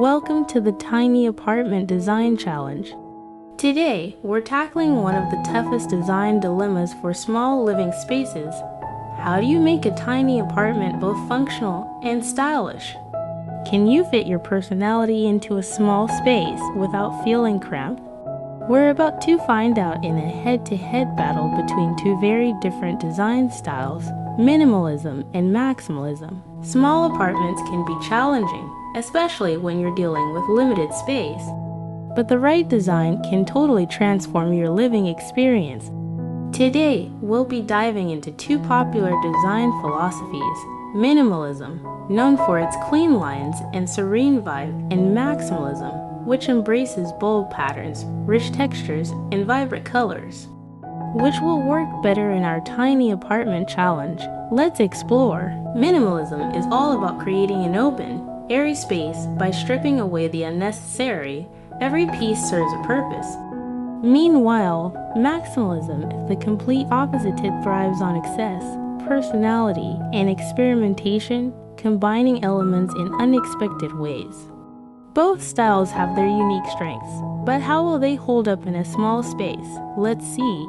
Welcome to the Tiny Apartment Design Challenge. Today, we're tackling one of the toughest design dilemmas for small living spaces. How do you make a tiny apartment both functional and stylish? Can you fit your personality into a small space without feeling cramped? We're about to find out in a head-to-head battle between two very different design styles, minimalism and maximalism. Small apartments can be challenging, especially when you're dealing with limited space. But the right design can totally transform your living experience. Today, we'll be diving into two popular design philosophies: minimalism, known for its clean lines and serene vibe, and maximalism, which embraces bold patterns, rich textures, and vibrant colors. Which will work better in our tiny apartment challenge? Let's explore. Minimalism is all about creating an open, airy space by stripping away the unnecessary. Every piece serves a purpose. Meanwhile, maximalism is the complete opposite. It thrives on excess, personality, and experimentation, combining elements in unexpected ways. Both styles have their unique strengths, but how will they hold up in a small space? Let's see.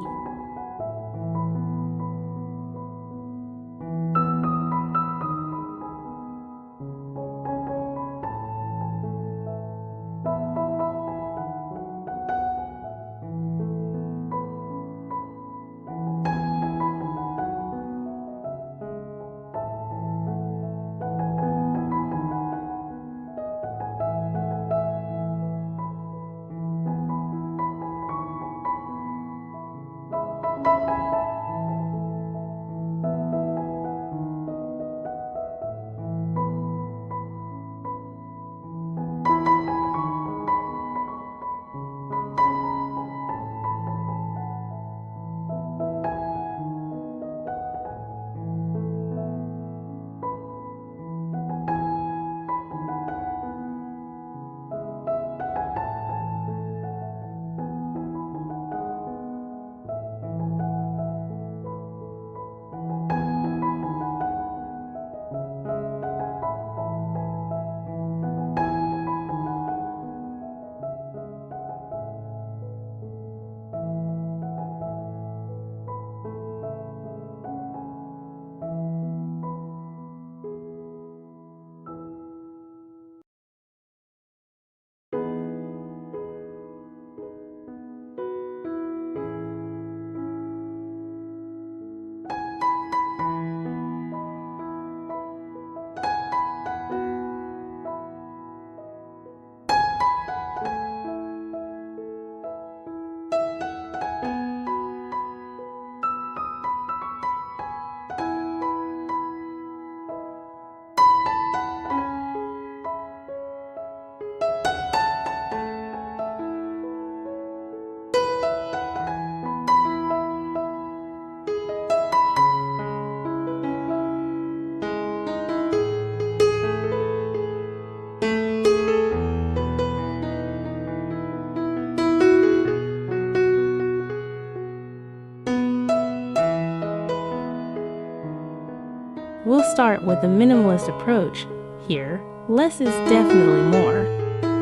We'll start with a minimalist approach. Here, less is definitely more.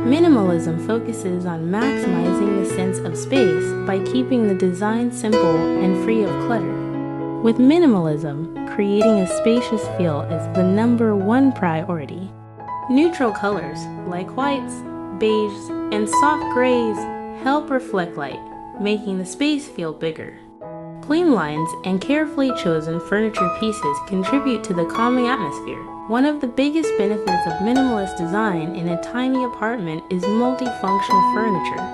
Minimalism focuses on maximizing the sense of space by keeping the design simple and free of clutter. With minimalism, creating a spacious feel is the #1 priority. Neutral colors like whites, beiges, and soft grays help reflect light, making the space feel bigger. Clean lines and carefully chosen furniture pieces contribute to the calming atmosphere. One of the biggest benefits of minimalist design in a tiny apartment is multifunctional furniture.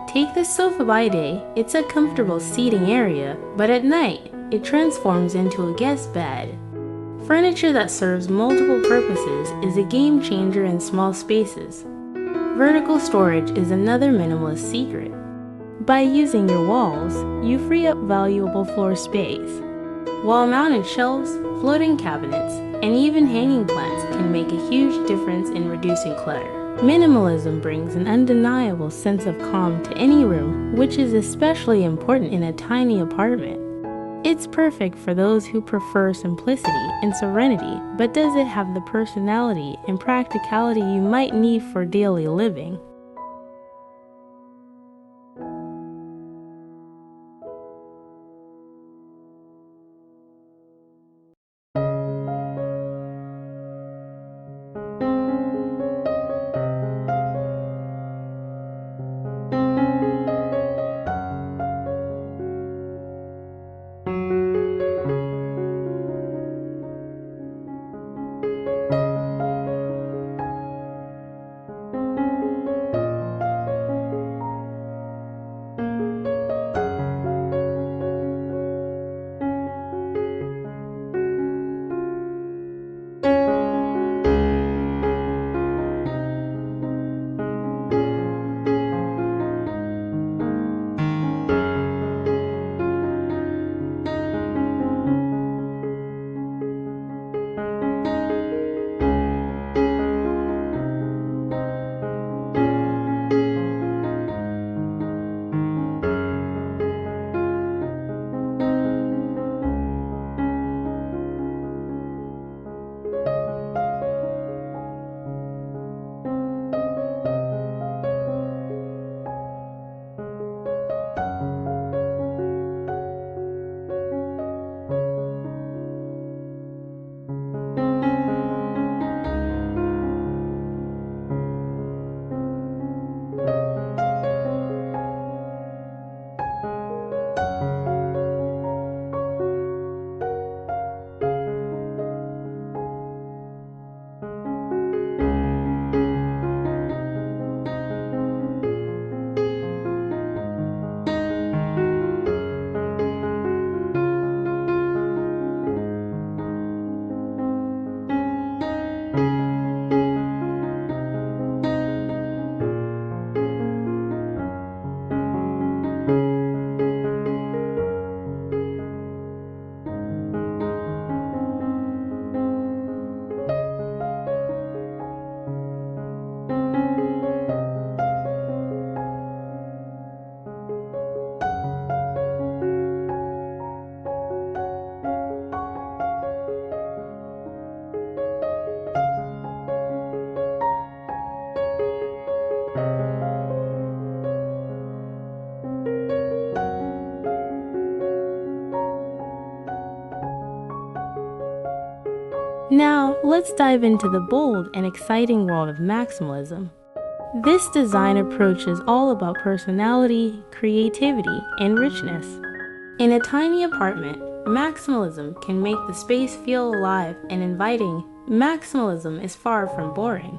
Take this sofa by day. It's a comfortable seating area, but at night, it transforms into a guest bed. Furniture that serves multiple purposes is a game changer in small spaces. Vertical storage is another minimalist secret. By using your walls, you free up valuable floor space. Wall-mounted shelves, floating cabinets, and even hanging plants can make a huge difference in reducing clutter. Minimalism brings an undeniable sense of calm to any room, which is especially important in a tiny apartment. It's perfect for those who prefer simplicity and serenity, but does it have the personality and practicality you might need for daily living? Now, let's dive into the bold and exciting world of maximalism. This design approach is all about personality, creativity, and richness. In a tiny apartment, maximalism can make the space feel alive and inviting. Maximalism is far from boring.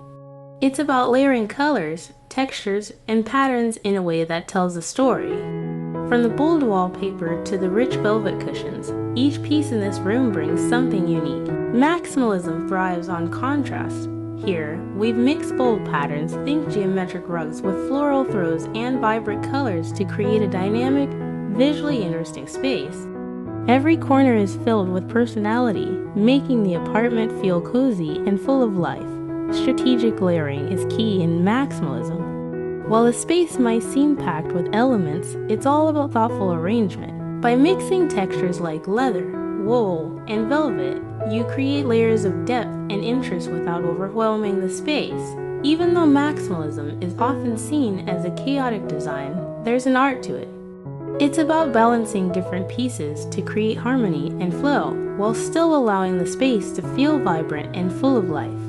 It's about layering colors, textures, and patterns in a way that tells a story. From the bold wallpaper to the rich velvet cushions, each piece in this room brings something unique. Maximalism thrives on contrast. Here, we've mixed bold patterns, think geometric rugs with floral throws and vibrant colors to create a dynamic, visually interesting space. Every corner is filled with personality, making the apartment feel cozy and full of life. Strategic layering is key in maximalism. While a space might seem packed with elements, it's all about thoughtful arrangement. By mixing textures like leather, wool, and velvet, you create layers of depth and interest without overwhelming the space. Even though maximalism is often seen as a chaotic design, there's an art to it. It's about balancing different pieces to create harmony and flow, while still allowing the space to feel vibrant and full of life.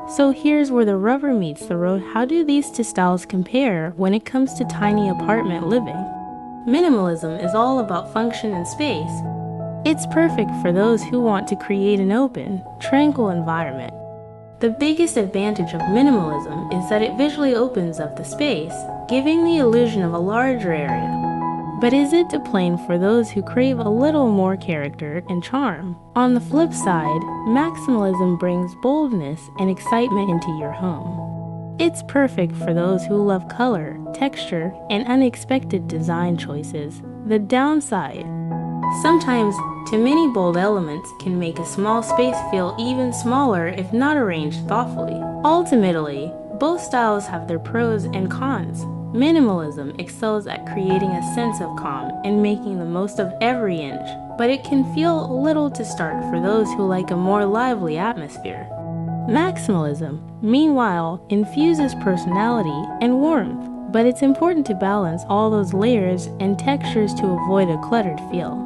So here's where the rubber meets the road. How do these two styles compare when it comes to tiny apartment living? Minimalism is all about function and space. It's perfect for those who want to create an open, tranquil environment. The biggest advantage of minimalism is that it visually opens up the space, giving the illusion of a larger area. But is it to blame for those who crave a little more character and charm? On the flip side, maximalism brings boldness and excitement into your home. It's perfect for those who love color, texture, and unexpected design choices. The downside: sometimes too many bold elements can make a small space feel even smaller if not arranged thoughtfully. Ultimately, both styles have their pros and cons. Minimalism excels at creating a sense of calm and making the most of every inch, but it can feel little to start for those who like a more lively atmosphere. Maximalism, meanwhile, infuses personality and warmth, but it's important to balance all those layers and textures to avoid a cluttered feel.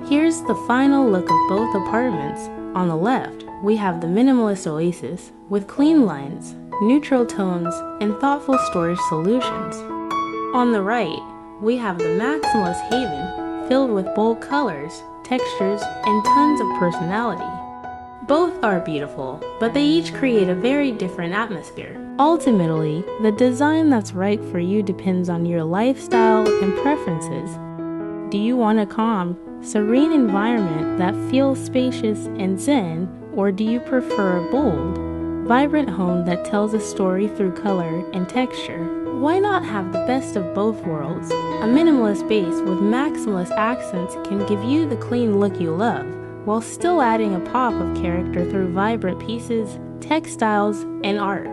Here's the final look of both apartments. On the left, we have the minimalist oasis with clean lines, neutral tones, and thoughtful storage solutions. On the right, we have the maximalist haven filled with bold colors, textures, and tons of personality. Both are beautiful, but they each create a very different atmosphere. Ultimately, the design that's right for you depends on your lifestyle and preferences. Do you want a calm, serene environment that feels spacious and zen, or do you prefer a bold, vibrant home that tells a story through color and texture? Why not have the best of both worlds? A minimalist base with maximalist accents can give you the clean look you love, while still adding a pop of character through vibrant pieces, textiles, and art.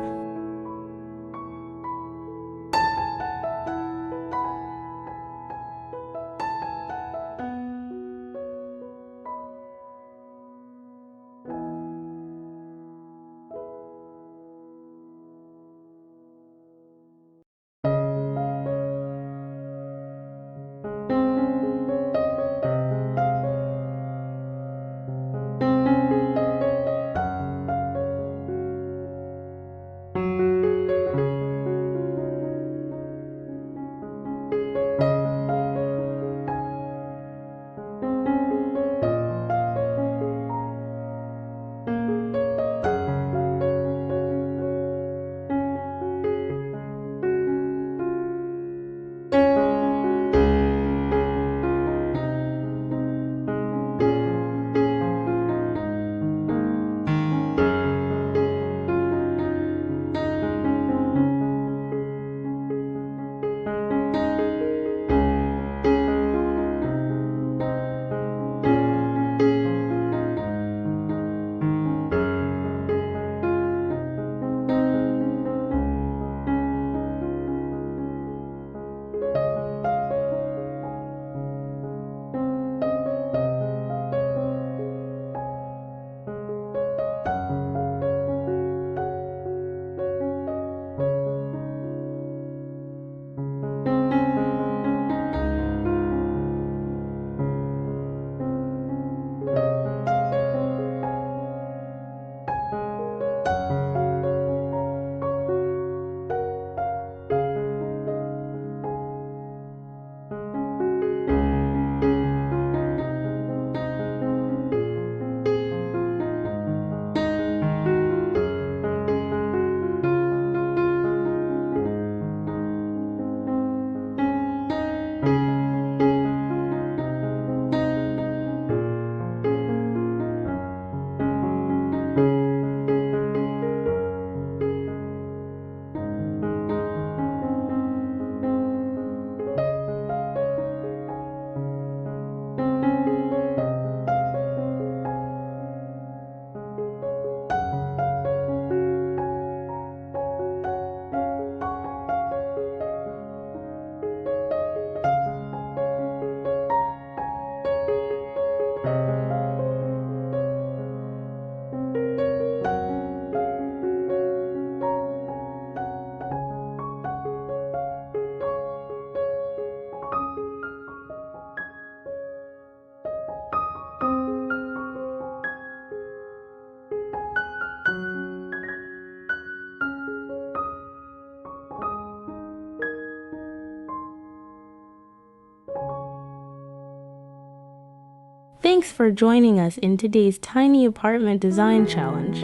Thanks for joining us in today's tiny apartment design challenge.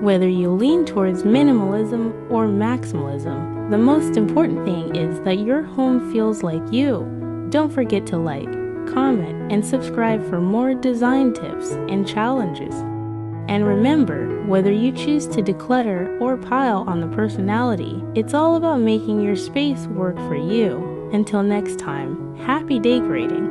Whether you lean towards minimalism or maximalism, the most important thing is that your home feels like you. Don't forget to like, comment, and subscribe for more design tips and challenges. And remember, whether you choose to declutter or pile on the personality, it's all about making your space work for you. Until next time, happy decorating!